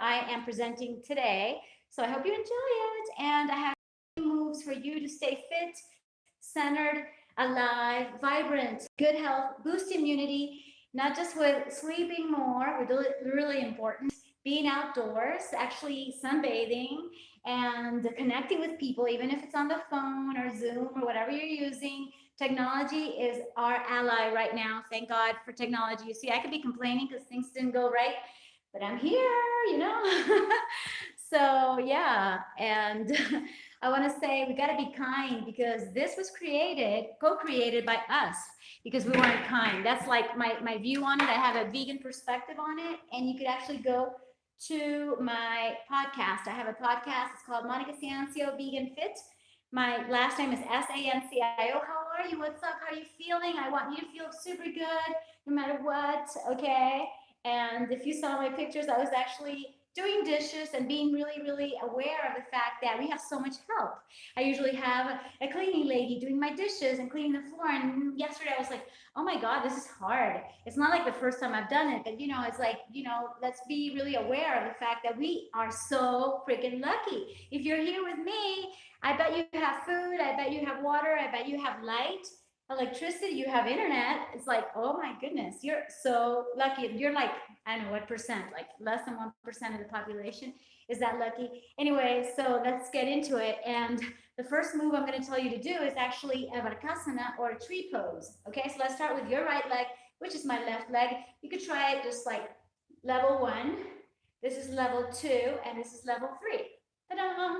I am presenting today. So I hope you enjoy it. And I have moves for you to stay fit, centered, alive, vibrant, good health, boost immunity, not just with sleeping more, really important, being outdoors, actually sunbathing, and connecting with people, even if it's on the phone or Zoom or whatever you're using. Technology is our ally right now. Thank God for technology. You see, I could be complaining because things didn't go right, but I'm here, you know? So, yeah. And I want to say we got to be kind because this was co created by us because we weren't kind. That's like my view on it. I have a vegan perspective on it. And you could actually go to my podcast. I have a podcast. It's called Monica Ciancio Vegan Fit. My last name is Sancio. How are you? What's up? How are you feeling? I want you to feel super good no matter what. Okay. And if you saw my pictures, I was actually doing dishes and being really, really aware of the fact that we have so much help. I usually have a cleaning lady doing my dishes and cleaning the floor. And yesterday I was like, oh my God, this is hard. It's not like the first time I've done it, but it's like, let's be really aware of the fact that we are so freaking lucky. If you're here with me, I bet you have food, I bet you have water, I bet you have light, electricity, you have internet. It's like, oh my goodness, you're so lucky. You're like, I don't know what percent, like less than 1% of the population is that lucky. Anyway, so let's get into it. And the first move I'm going to tell you to do is actually a varkasana or a tree pose. Okay, so let's start with your right leg, which is my left leg. You could try it just like level 1. This is level 2, and this is level 3. Ta-da!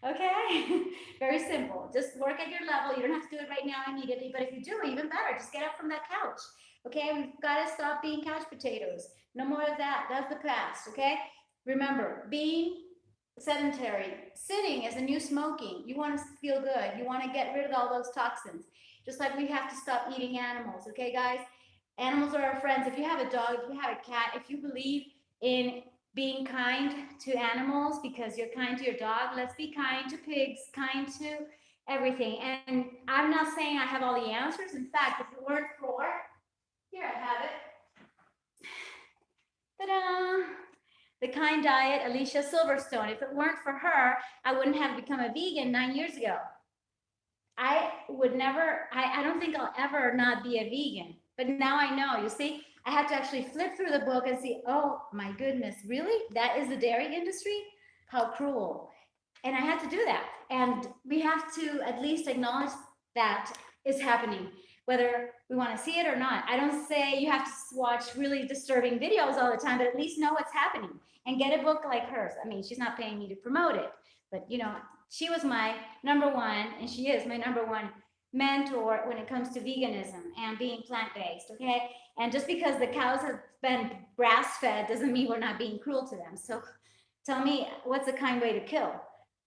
Okay, very simple. Just work at your level. You don't have to do it right now immediately, but if you do, even better. Just get up from that couch. Okay, we've got to stop being couch potatoes. No more of that. That's the past. Okay, remember, being sedentary, sitting is the new smoking. You want to feel good. You want to get rid of all those toxins. Just like we have to stop eating animals. Okay, guys, animals are our friends. If you have a dog, if you have a cat, if you believe in being kind to animals because you're kind to your dog, let's be kind to pigs, kind to everything. And I'm not saying I have all the answers. In fact, if it weren't for, here I have it. Ta-da! The Kind Diet, Alicia Silverstone. If it weren't for her, I wouldn't have become a vegan 9 years ago. I would never, I don't think I'll ever not be a vegan. But now I know, you see, I had to actually flip through the book and see, oh my goodness, really? That is the dairy industry? How cruel. And I had to do that. And we have to at least acknowledge that is happening, whether we want to see it or not. I don't say you have to watch really disturbing videos all the time, but at least know what's happening and get a book like hers. I mean, she's not paying me to promote it, but she was my number one, and she is my number one mentor when it comes to veganism and being plant-based, okay? And just because the cows have been grass-fed doesn't mean we're not being cruel to them. So tell me, what's a kind way to kill?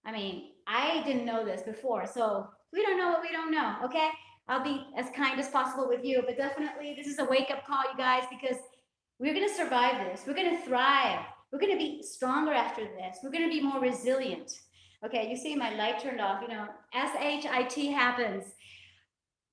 I mean, I didn't know this before, so we don't know what we don't know, okay? I'll be as kind as possible with you, but definitely this is a wake-up call, you guys, because we're going to survive this. We're going to thrive. We're going to be stronger after this. We're going to be more resilient. Okay, you see my light turned off, SHIT happens.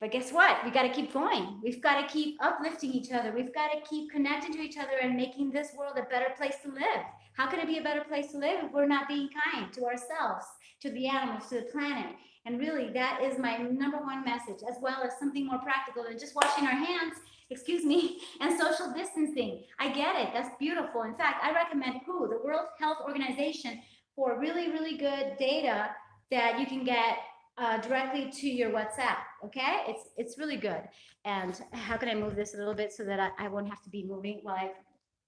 But guess what? We got to keep going. We've got to keep uplifting each other. We've got to keep connecting to each other and making this world a better place to live. How can it be a better place to live if we're not being kind to ourselves, to the animals, to the planet? And really, that is my number one message, as well as something more practical than just washing our hands, and social distancing. I get it. That's beautiful. In fact, I recommend WHO, the World Health Organization, for really, really good data that you can get directly to your WhatsApp. Okay, it's really good. And how can I move this a little bit so that I won't have to be moving while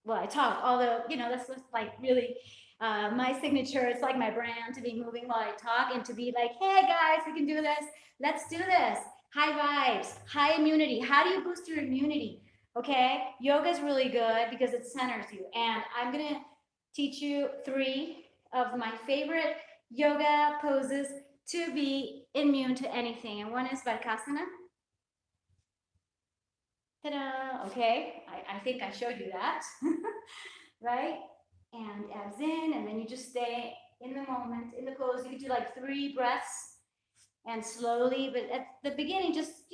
I talk? Although that's just like really my signature. It's like my brand to be moving while I talk and to be like, hey guys, we can do this. Let's do this. High vibes, high immunity. How do you boost your immunity? Okay, yoga is really good because it centers you. And I'm gonna teach you 3 of my favorite yoga poses to be immune to anything. And one is Varkasana. Ta-da! Okay, I think I showed you that, right? And abs in, and then you just stay in the moment, in the pose. You can do like 3 breaths and slowly, but at the beginning, just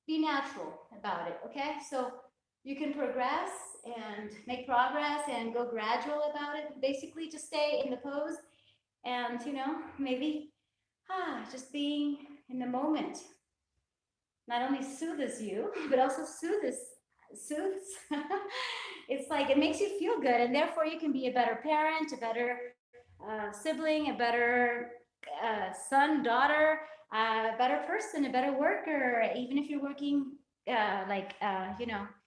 be natural about it, okay? So you can progress and make progress and go gradual about it. Basically, just stay in the pose and, maybe just being in the moment not only soothes you, but also soothes. It's like it makes you feel good, and therefore you can be a better parent, a better sibling, a better son, daughter, a better person, a better worker, even if you're working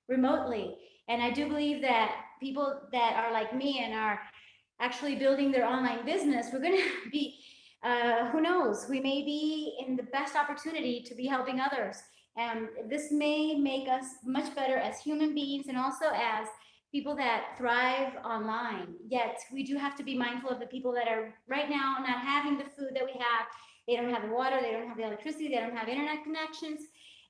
remotely. And I do believe that people that are like me and are actually building their online business, we're going to be, who knows, we may be in the best opportunity to be helping others. And this may make us much better as human beings and also as people that thrive online. Yet we do have to be mindful of the people that are right now not having the food that we have. They don't have the water, they don't have the electricity, they don't have internet connections.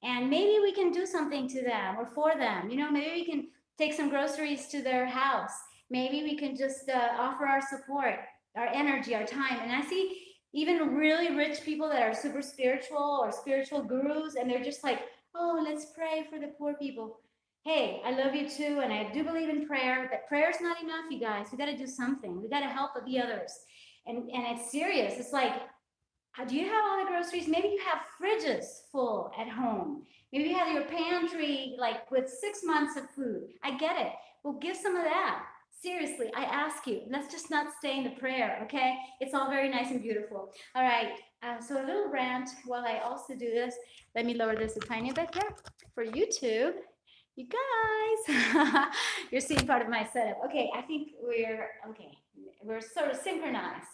And maybe we can do something to them or for them. Maybe we can take some groceries to their house. Maybe we can just offer our support, our energy, our time. And I see even really rich people that are super spiritual or spiritual gurus, and they're just like, oh, let's pray for the poor people. Hey, I love you too, and I do believe in prayer, but prayer is not enough, you guys. We got to do something. We got to help the others. And it's serious. It's like, do you have all the groceries? Maybe you have fridges full at home. Maybe you have your pantry like with 6 months of food. I get it. Well, give some of that. Seriously, I ask you, let's just not stay in the prayer, okay? It's all very nice and beautiful. All right, so a little rant while I also do this. Let me lower this a tiny bit here for YouTube. You guys, you're seeing part of my setup. Okay, I think we're sort of synchronized.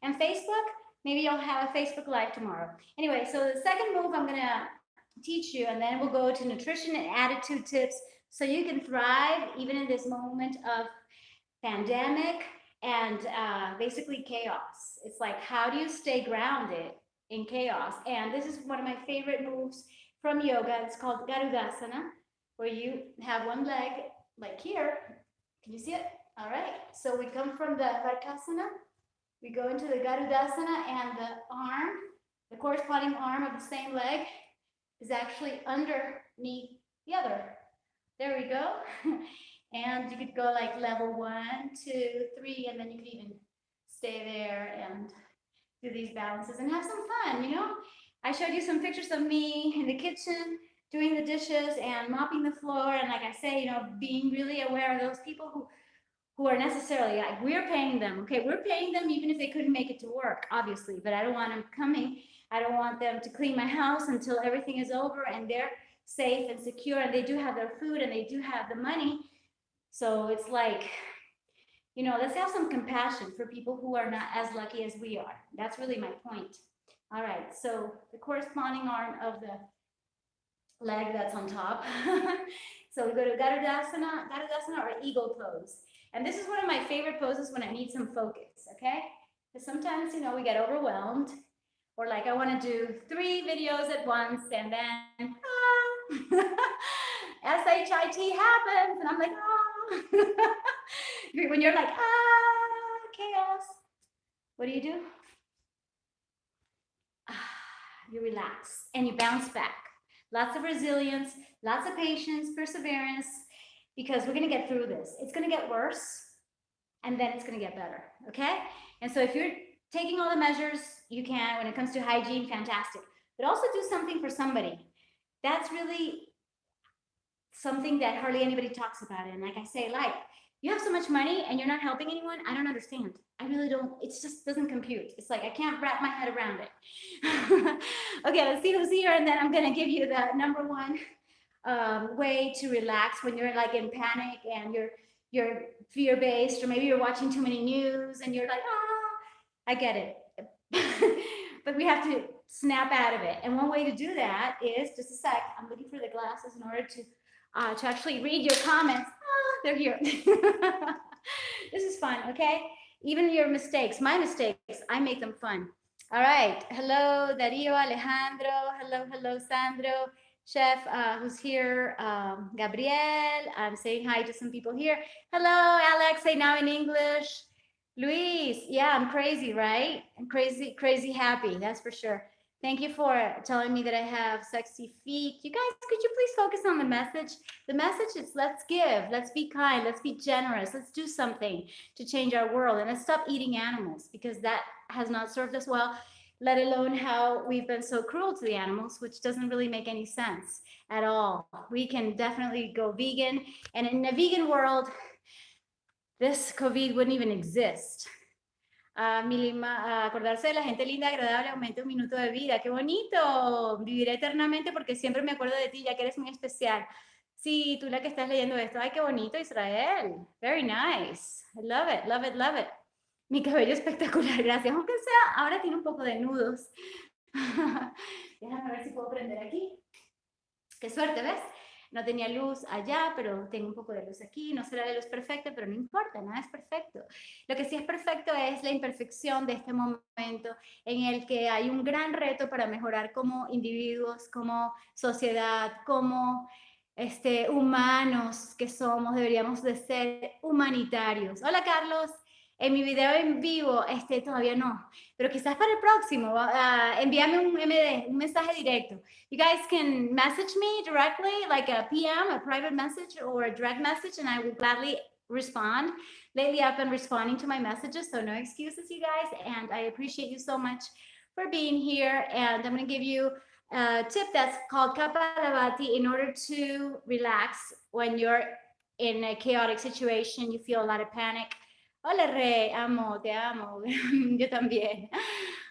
And Facebook, maybe you'll have a Facebook Live tomorrow. Anyway, so the second move I'm gonna teach you, and then we'll go to nutrition and attitude tips so you can thrive even in this moment of pandemic and basically chaos. It's like, how do you stay grounded in chaos? And this is one of my favorite moves from yoga. It's called Garudasana, where you have one leg like here. Can you see it? All right. So we come from the Varkasana. We go into the Garudasana, and the corresponding arm of the same leg is actually underneath the other. There we go. And you could go like level 1, 2, 3, and then you could even stay there and do these balances and have some fun, I showed you some pictures of me in the kitchen doing the dishes and mopping the floor. And like I say, being really aware of those people who are necessarily, like, we're paying them, okay? We're paying them even if they couldn't make it to work, obviously, but I don't want them coming. I don't want them to clean my house until everything is over and they're safe and secure and they do have their food and they do have the money. So it's like, let's have some compassion for people who are not as lucky as we are. That's really my point. All right, so the corresponding arm of the leg that's on top. So we go to Garudasana or eagle pose. And this is one of my favorite poses when I need some focus, okay? Because sometimes, we get overwhelmed, or like I want to do 3 videos at once, and then SHIT happens, and I'm like, when you're like, chaos, what do? You relax and you bounce back. Lots of resilience, lots of patience, perseverance, because we're going to get through this. It's going to get worse, and then it's going to get better, okay? And so if you're taking all the measures you can when it comes to hygiene, fantastic. But also do something for somebody. That's really something that hardly anybody talks about. And like I say, you have so much money and you're not helping anyone. I don't understand. I really don't. It just doesn't compute. It's like I can't wrap my head around it. Okay, let's see who's here. And then I'm going to give you the number one way to relax when you're like in panic and you're fear-based, or maybe you're watching too many news and you're like, I get it. But we have to snap out of it. And one way to do that is, just a sec, I'm looking for the glasses in order to actually read your comments. They're here. This is fun, okay? Even your mistakes, my mistakes, I make them fun. All right. Hello, Dario, Alejandro. Hello, Sandro. Chef, who's here? Gabriel. I'm saying hi to some people here. Hello, Alex. Say now in English. Luis. Yeah, I'm crazy, right? I'm crazy happy. That's for sure. Thank you for telling me that I have sexy feet. You guys, could you please focus on the message? The message is let's give, let's be kind, let's be generous, let's do something to change our world, and let's stop eating animals because that has not served us well, let alone how we've been so cruel to the animals, which doesn't really make any sense at all. We can definitely go vegan, and in a vegan world, this COVID wouldn't even exist. Acordarse de la gente linda, agradable, aumenta un minuto de vida. ¡Qué bonito! Viviré eternamente porque siempre me acuerdo de ti, ya que eres muy especial. Sí, tú la que estás leyendo esto. ¡Ay, qué bonito, Israel! Very nice. I love it, love it, love it. Mi cabello espectacular, gracias. Aunque sea, ahora tiene un poco de nudos. Déjame ver si puedo prender aquí. Qué suerte, ¿ves? No tenía luz allá, pero tengo un poco de luz aquí. No será la luz perfecta, pero no importa, nada es perfecto. Lo que sí es perfecto es la imperfección de este momento en el que hay un gran reto para mejorar como individuos, como sociedad, como humanos que somos. Deberíamos de ser humanitarios. Hola, Carlos. En mi video en vivo, todavía no, pero quizás para el próximo, envíame un MD, un mensaje directo. You guys can message me directly, like a PM, a private message or a direct message, and I will gladly respond. Lately, I've been responding to my messages, so no excuses, you guys, and I appreciate you so much for being here. And I'm going to give you a tip that's called Kapalabhati in order to relax when you're in a chaotic situation, you feel a lot of panic. Hola, Rey, amo, te amo. Yo también.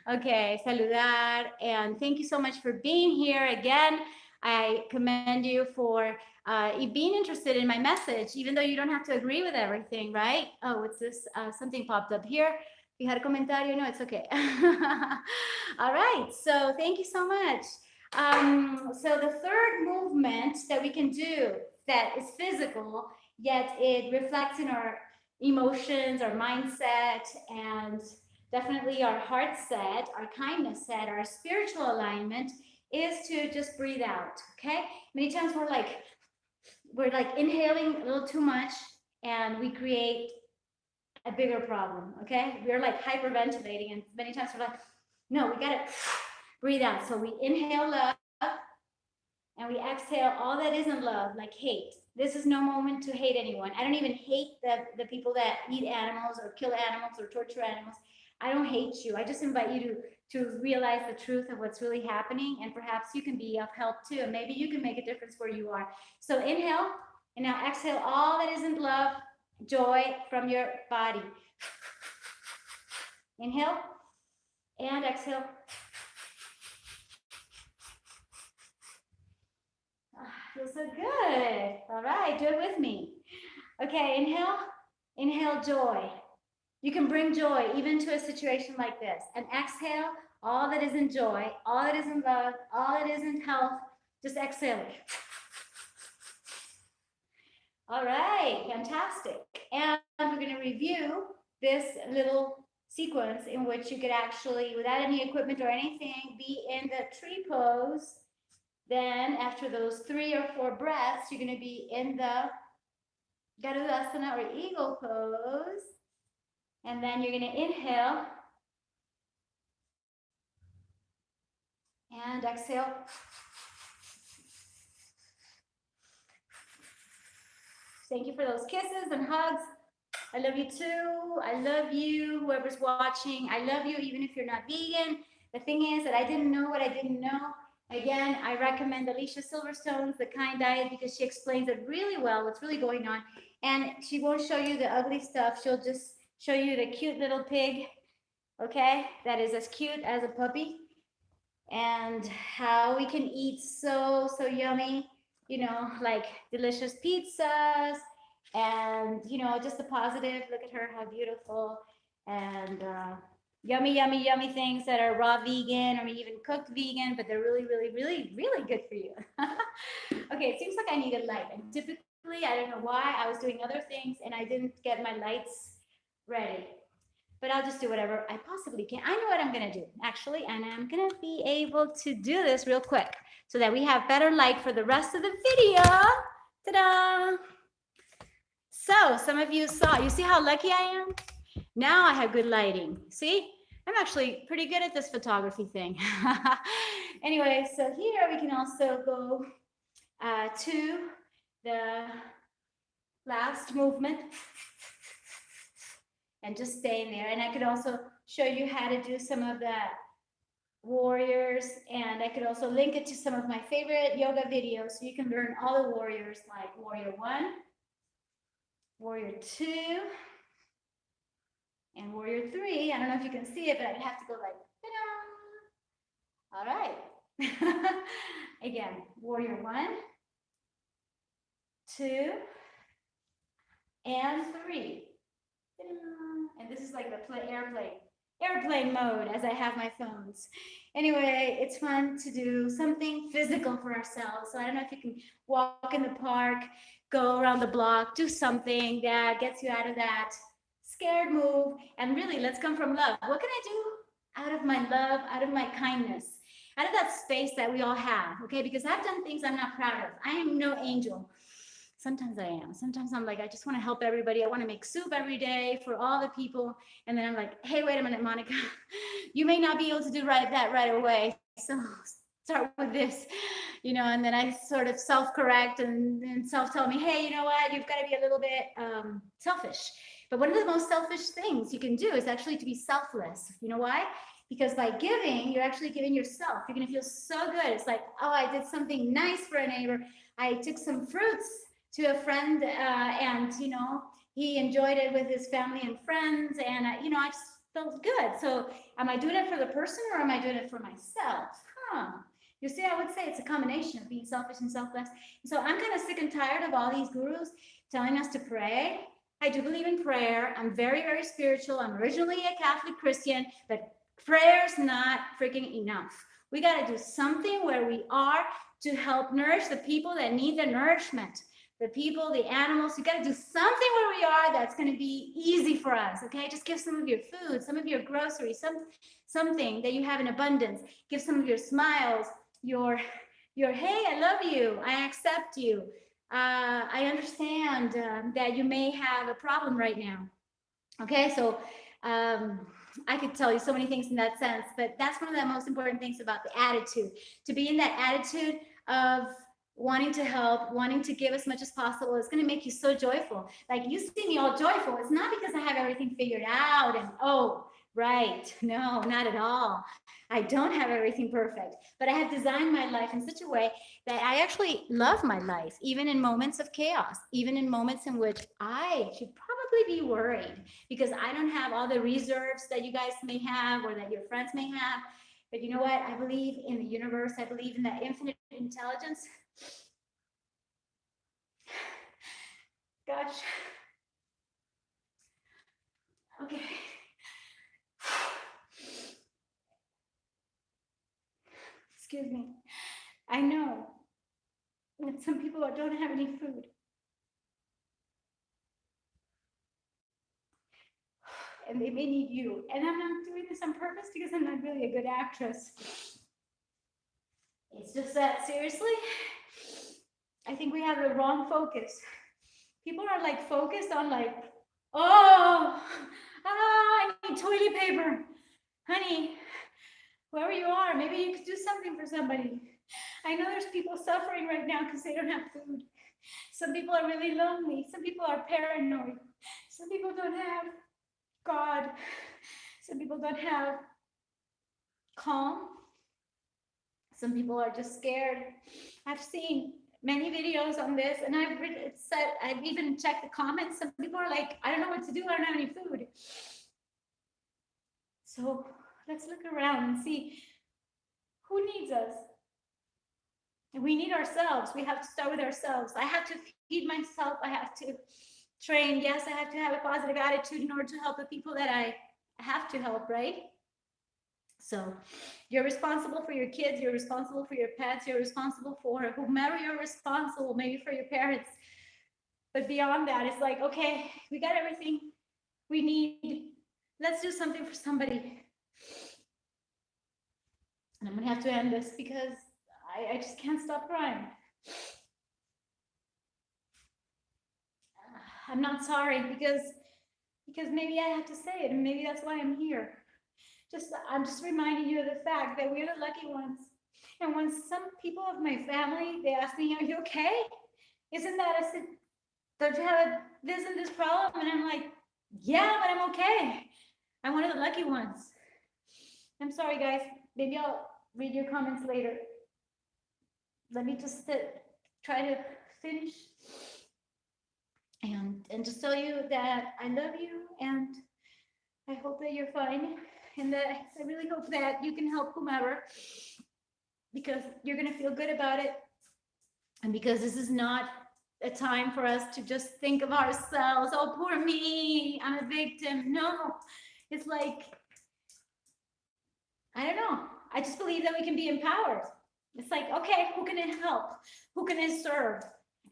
Okay, saludar, and thank you so much for being here again. I commend you for being interested in my message, even though you don't have to agree with everything, right? Oh, what's this? Something popped up here. Fijar comentario, no, it's okay. All right, so thank you so much. So the third movement that we can do that is physical, yet it reflects in our emotions, our mindset, and definitely our heart set, our kindness set, our spiritual alignment is to just breathe out. Okay, many times we're like inhaling a little too much and we create a bigger problem. Okay, we're like hyperventilating, and many times we're like, no, we gotta breathe out. So we inhale love and we exhale all that isn't love, like hate. This is no moment to hate anyone. I don't even hate the people that eat animals or kill animals or torture animals. I don't hate you. I just invite you to realize the truth of what's really happening, and perhaps you can be of help too. And maybe you can make a difference where you are. So inhale, and now exhale all that isn't love, joy from your body. Inhale and exhale. Feels so good. All right, do it with me. Okay, inhale joy. You can bring joy even to a situation like this. And exhale all that isn't joy, all that isn't love, all that isn't health. Just exhale it. All right, fantastic. And we're going to review this little sequence in which you could actually, without any equipment or anything, be in the tree pose. Then after those 3 or 4 breaths, you're going to be in the Garudasana or eagle pose. And then you're going to inhale and exhale. Thank you for those kisses and hugs. I love you too. I love you, whoever's watching. I love you even if you're not vegan. The thing is that I didn't know what I didn't know. Again, I recommend Alicia Silverstone's The Kind Diet because she explains it really well, what's really going on. And she won't show you the ugly stuff. She'll just show you the cute little pig, okay, that is as cute as a puppy, and how we can eat so yummy, like delicious pizzas, and just the positive. Look at her, how beautiful, and yummy things that are raw vegan or even cooked vegan, but they're really good for you. Okay, it seems like I need a light, and typically I don't know why I was doing other things and I didn't get my lights ready, but I'll just do whatever I possibly can. I know what I'm gonna do actually, and I'm gonna be able to do this real quick so that we have better light for the rest of the video. Ta-da! So some of you see how lucky I am? Now I have good lighting. See? I'm actually pretty good at this photography thing. Anyway, so here we can also go to the last movement and just stay in there. And I could also show you how to do some of the warriors, and I could also link it to some of my favorite yoga videos so you can learn all the warriors, like warrior 1, warrior 2, and warrior 3. I don't know if you can see it, but I'd have to go like, ta-da! All right. Again, warrior 1, 2, and 3. And this is like the airplane mode as I have my phones. Anyway, it's fun to do something physical for ourselves. So I don't know if you can walk in the park, go around the block, do something that gets you out of that scared move. And really, let's come from love. What can I do out of my love, out of my kindness, out of that space that we all have? Okay, because I've done things I'm not proud of. I am no angel. Sometimes I am. Sometimes I'm like, I just want to help everybody. I want to make soup every day for all the people. And then I'm like, hey, wait a minute, Monica, you may not be able to do that right away. So start with this, and then I sort of self-correct and self-tell me, hey, you know what? You've got to be a little bit selfish. But one of the most selfish things you can do is actually to be selfless. You know why? Because by giving, you're actually giving yourself. You're going to feel so good. It's like, oh, I did something nice for a neighbor. I took some fruits to a friend, and he enjoyed it with his family and friends, and I just felt good. So am I doing it for the person, or am I doing it for myself? You see, I would say it's a combination of being selfish and selfless. So I'm kind of sick and tired of all these gurus telling us to pray. I do believe in prayer. I'm very, very spiritual. I'm originally a Catholic Christian, but prayer's not freaking enough. We got to do something where we are to help nourish the people that need the nourishment. The people, the animals, you got to do something where we are that's going to be easy for us, okay? Just give some of your food, some of your groceries, something that you have in abundance. Give some of your smiles, your hey, I love you, I accept you. I understand that you may have a problem right now, okay? So I could tell you so many things in that sense, but that's one of the most important things about the attitude. To be in that attitude of wanting to help, wanting to give as much as possible, is going to make you so joyful. Like, you see me all joyful. It's not because I have everything figured out and, oh, right. No, not at all. I don't have everything perfect, but I have designed my life in such a way that I actually love my life, even in moments of chaos, even in moments in which I should probably be worried because I don't have all the reserves that you guys may have or that your friends may have. But you know what? I believe in the universe. I believe in that infinite intelligence. Gosh. Okay. Excuse me. I know that some people don't have any food. And they may need you. And I'm not doing this on purpose because I'm not really a good actress. It's just that, seriously, I think we have the wrong focus. People are like focused on like, oh, I need toilet paper. Honey, wherever you are, maybe you could do something for somebody. I know there's people suffering right now because they don't have food. Some people are really lonely. Some people are paranoid. Some people don't have God. Some people don't have calm. Some people are just scared. I've seen many videos on this, and I've even checked the comments. Some people are like, I don't know what to do. I don't have any food. So let's look around and see who needs us. And we need ourselves. We have to start with ourselves. I have to feed myself. I have to train. Yes, I have to have a positive attitude in order to help the people that I have to help, right? So you're responsible for your kids, you're responsible for your pets, you're responsible for whomever you're responsible, maybe for your parents. But beyond that, it's like, okay, we got everything we need. Let's do something for somebody. And I'm gonna have to end this because I just can't stop crying. I'm not sorry because maybe I have to say it, and maybe that's why I'm here. I'm just reminding you of the fact that we're the lucky ones. And when some people of my family, they ask me, "Are you okay? Isn't that?" I said, "Don't you have this and this problem?" And I'm like, "Yeah, but I'm okay. I'm one of the lucky ones." I'm sorry, guys. Maybe I'll read your comments later. Let me just try to finish and just tell you that I love you, and I hope that you're fine, and that I really hope that you can help whomever, because you're gonna feel good about it, and because this is not a time for us to just think of ourselves. Oh, poor me, I'm a victim. No, it's like, I don't know. I just believe that we can be empowered. It's like, okay, who can I help? Who can I serve?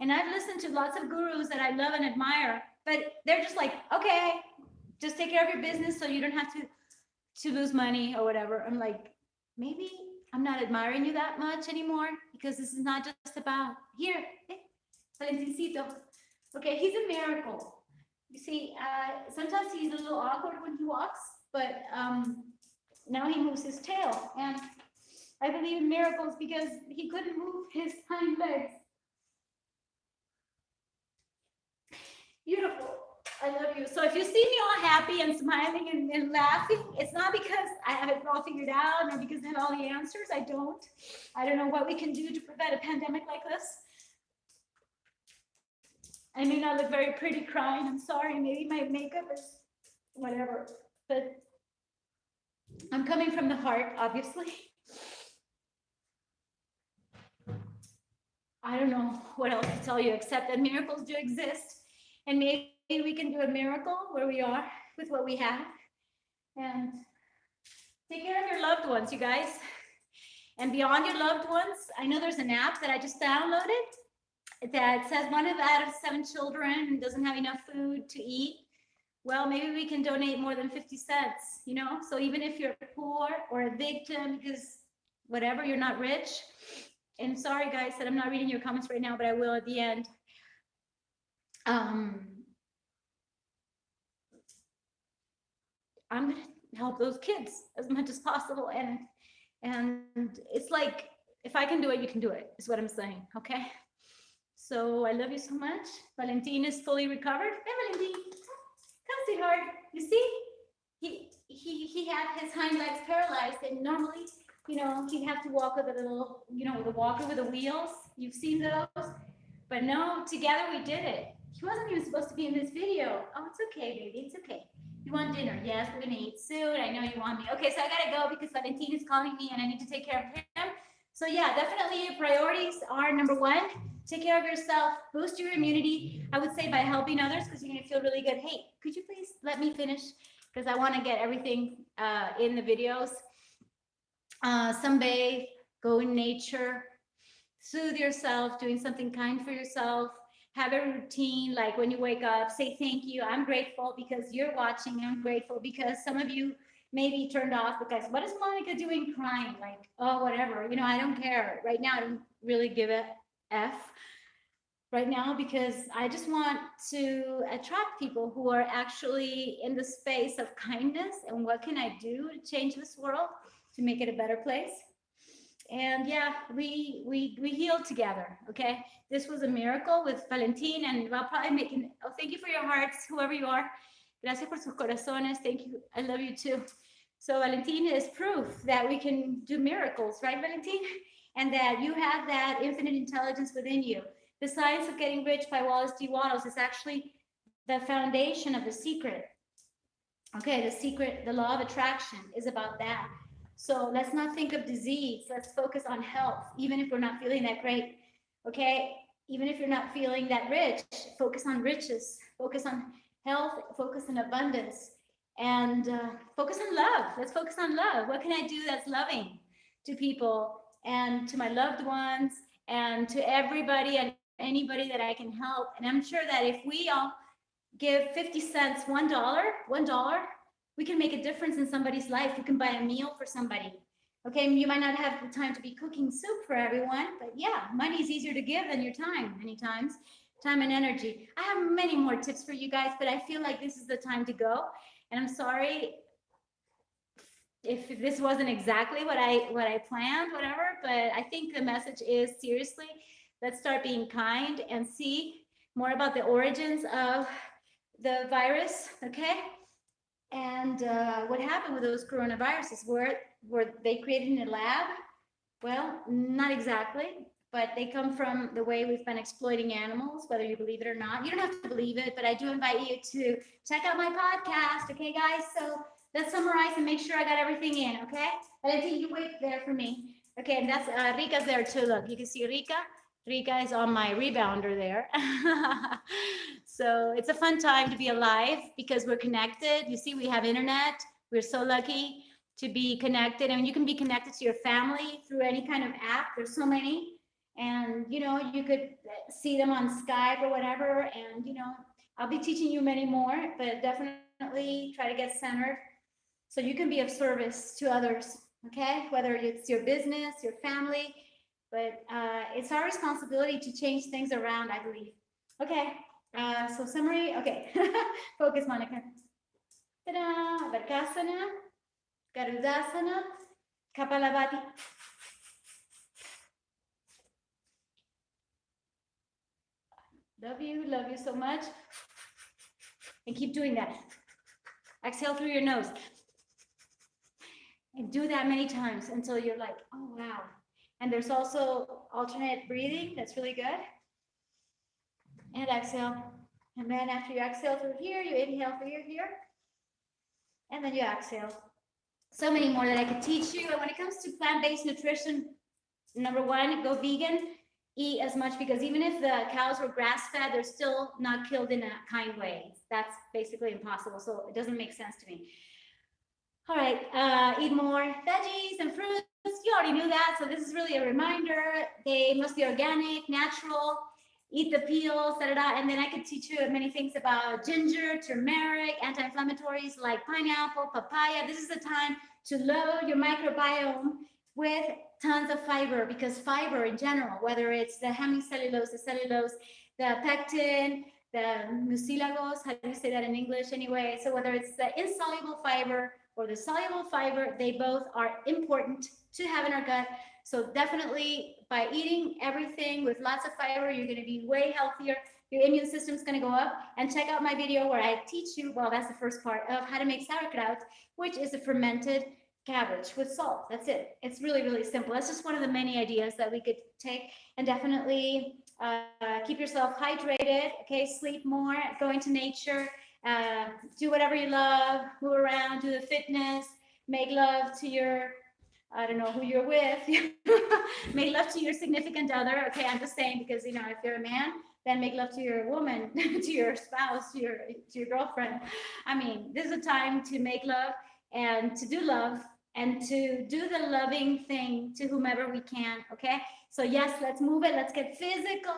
And I've listened to lots of gurus that I love and admire, but they're just like, okay, just take care of your business so you don't have to lose money or whatever. I'm like, maybe I'm not admiring you that much anymore, because this is not just about here. Valentincito. Okay, he's a miracle. You see, sometimes he's a little awkward when he walks, but now he moves his tail. And I believe in miracles because he couldn't move his hind legs. Beautiful. I love you. So if you see me all happy and smiling and laughing, it's not because I have it all figured out, nor because I have all the answers. I don't. I don't know what we can do to prevent a pandemic like this. I may not look very pretty crying. I'm sorry. Maybe my makeup is whatever. But I'm coming from the heart, obviously. I don't know what else to tell you except that miracles do exist. And maybe we can do a miracle where we are with what we have. And take care of your loved ones, you guys. And beyond your loved ones, I know there's an app that I just downloaded that says 1 out of 7 children doesn't have enough food to eat. Well, maybe we can donate more than 50 cents, you know? So even if you're poor or a victim, because whatever, you're not rich. And sorry, guys, that I'm not reading your comments right now, but I will at the end. I'm gonna help those kids as much as possible. And it's like, if I can do it, you can do it, is what I'm saying, okay? So I love you so much. Valentin is fully recovered. Hey, Valentin, come, sweetheart. You see, he had his hind legs paralyzed, and normally, you know, he'd have to walk with a little, you know, with a walker with the wheels. You've seen those, but no, together we did it. He wasn't even supposed to be in this video. Oh, it's okay, baby, it's okay. You want dinner? Yes, we're gonna eat soon. I know you want me. Okay, so I gotta go because Valentin is calling me and I need to take care of him. So yeah, definitely your priorities are number 1, take care of yourself, boost your immunity. I would say by helping others, because you're gonna feel really good. Hey, could you please let me finish? Because I wanna get everything in the videos. Sunbathe, go in nature, soothe yourself, doing something kind for yourself. Have a routine, like when you wake up, say thank you. I'm grateful because you're watching. I'm grateful because some of you may be turned off because what is Monica doing crying? Like, oh, whatever. You know, I don't care. Right now, I don't really give a F right now, because I just want to attract people who are actually in the space of kindness and what can I do to change this world, to make it a better place. And yeah, we healed together. Okay, this was a miracle with Valentin, and I'll probably make an, oh, thank you for your hearts, whoever you are. Gracias por sus corazones. Thank you. I love you too. So Valentin is proof that we can do miracles, right, Valentin? And that you have that infinite intelligence within you. The Science of Getting Rich by Wallace D. Wattles is actually the foundation of The Secret. Okay, The Secret, the law of attraction is about that. So let's not think of disease. Let's focus on health, even if we're not feeling that great. Okay, even if you're not feeling that rich, focus on riches, focus on health, focus on abundance, and focus on love. Let's focus on love. What can I do that's loving to people and to my loved ones and to everybody and anybody that I can help? And I'm sure that if we all give 50 cents, $1, we can make a difference in somebody's life. You can buy a meal for somebody. Okay, you might not have the time to be cooking soup for everyone, but yeah, money is easier to give than your time many times, time and energy. I have many more tips for you guys, but I feel like this is the time to go. And I'm sorry if this wasn't exactly what I planned, whatever, but I think the message is seriously, let's start being kind and see more about the origins of the virus, okay? And what happened with those coronaviruses? Were they created in a lab? Well, not exactly, but they come from the way we've been exploiting animals, whether you believe it or not. You don't have to believe it, but I do invite you to check out my podcast, okay, guys? So let's summarize and make sure I got everything in, okay? But I think you wait there for me. Okay, and that's Rika's there too. Look, you can see Rika. Rika is on my rebounder there. So it's a fun time to be alive because we're connected. You see, we have internet. We're so lucky to be connected. I mean, you can be connected to your family through any kind of app. There's so many. And, you know, you could see them on Skype or whatever. And, you know, I'll be teaching you many more, but definitely try to get centered so you can be of service to others, okay? Whether it's your business, your family, but it's our responsibility to change things around, I believe. Okay, so summary, okay. Focus, Monica. Ta-da, Varkasana, Garudasana, Kapalabhati. Love you so much. And keep doing that. Exhale through your nose. And do that many times until you're like, oh, wow. And there's also alternate breathing. That's really good. And exhale. And then after you exhale through here, you inhale through here. And then you exhale. So many more that I could teach you. And when it comes to plant-based nutrition, number one, go vegan. Eat as much, because even if the cows were grass-fed, they're still not killed in a kind way. That's basically impossible. So it doesn't make sense to me. All right, eat more veggies and fruits. You already knew that, so this is really a reminder. They must be organic, natural. Eat the peels, and then I could teach you many things about ginger, turmeric, anti-inflammatories like pineapple, papaya. This is the time to load your microbiome with tons of fiber, because fiber in general, whether it's the hemicellulose, the cellulose, the pectin, the mucilagos, how do you say that in English anyway? So whether it's the insoluble fiber or the soluble fiber, they both are important to have in our gut. So definitely by eating everything with lots of fiber, you're going to be way healthier. Your immune system is going to go up. And check out my video where I teach you, well, that's the first part, of how to make sauerkraut, which is a fermented cabbage with salt. That's it. It's really, really simple. That's just one of the many ideas that we could take. And definitely keep yourself hydrated, okay? Sleep more, go into nature, do whatever you love, move around, do the fitness, make love to your, I don't know who you're with, make love to your significant other, okay? I'm just saying, because, you know, if you're a man, then make love to your woman, to your spouse, to your girlfriend. I mean, this is a time to make love and to do love and to do the loving thing to whomever we can, okay? So yes, let's move it. Let's get physical.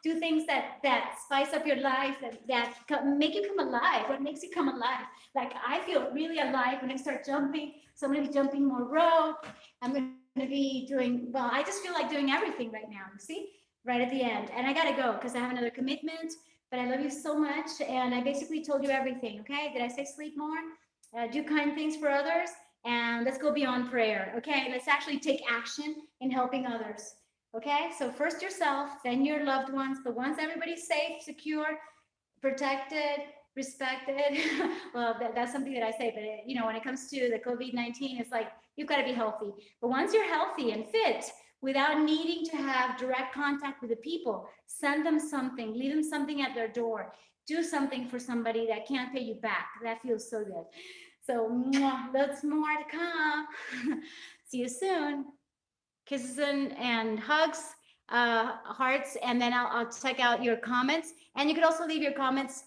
Do things that spice up your life, that make you come alive. What makes you come alive? Like, I feel really alive when I start jumping. So I'm going to be jumping more rope. I'm going to be doing, well, I just feel like doing everything right now. You see, right at the end. And I got to go because I have another commitment. But I love you so much. And I basically told you everything, okay? Did I say sleep more? Do kind things for others. And let's go beyond prayer, okay? Let's actually take action in helping others, okay? So first yourself, then your loved ones, but once everybody's safe, secure, protected, respected, well, that's something that I say, but you know, when it comes to the COVID-19, it's like, you've got to be healthy. But once you're healthy and fit, without needing to have direct contact with the people, send them something, leave them something at their door, do something for somebody that can't pay you back. That feels so good. So lots more to come. See you soon. Kisses and hugs, hearts, and then I'll check out your comments. And you could also leave your comments.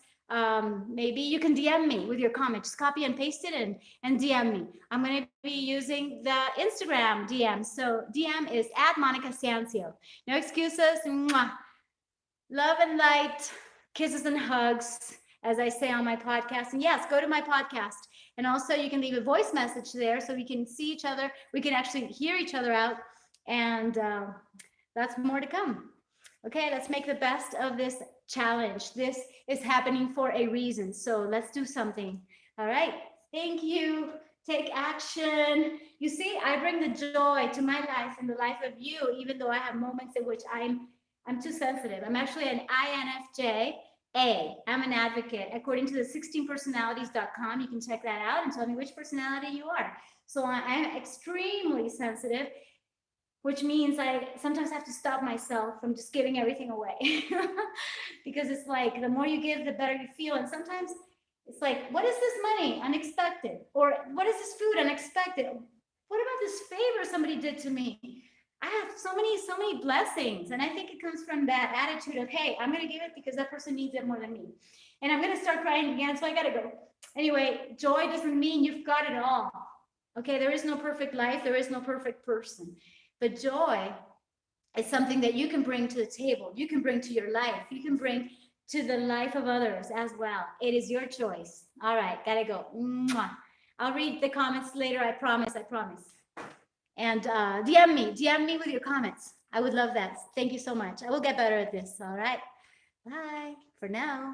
Maybe you can DM me with your comment. Just copy and paste it and DM me. I'm going to be using the Instagram DM. So DM is @MonicaSancio. No excuses. Mwah. Love and light, kisses and hugs, as I say on my podcast. And yes, go to my podcast. And also you can leave a voice message there so we can see each other. We can actually hear each other out. And that's more to come. Okay, let's make the best of this challenge. This is happening for a reason. So let's do something. All right. Thank you. take action. You see, I bring the joy to my life and the life of you, even though I have moments in which I'm too sensitive. I'm actually an INFJ. I'm an advocate. According to the 16personalities.com, you can check that out and tell me which personality you are. So I'm extremely sensitive, which means I sometimes have to stop myself from just giving everything away. Because it's like the more you give, the better you feel. And sometimes it's like, what is this money? Unexpected. Or what is this food? Unexpected. What about this favor somebody did to me? I have so many blessings. And I think it comes from that attitude of, hey, I'm going to give it because that person needs it more than me. And I'm going to start crying again, so I got to go. Anyway, joy doesn't mean you've got it all. Okay, there is no perfect life. There is no perfect person. But joy is something that you can bring to the table. You can bring to your life. You can bring to the life of others as well. It is your choice. All right, gotta go. Mwah. I'll read the comments later. I promise. I promise. And DM me with your comments. I would love that. Thank you so much. I will get better at this. All right. Bye for now.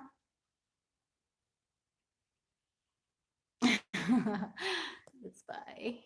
Let's bye.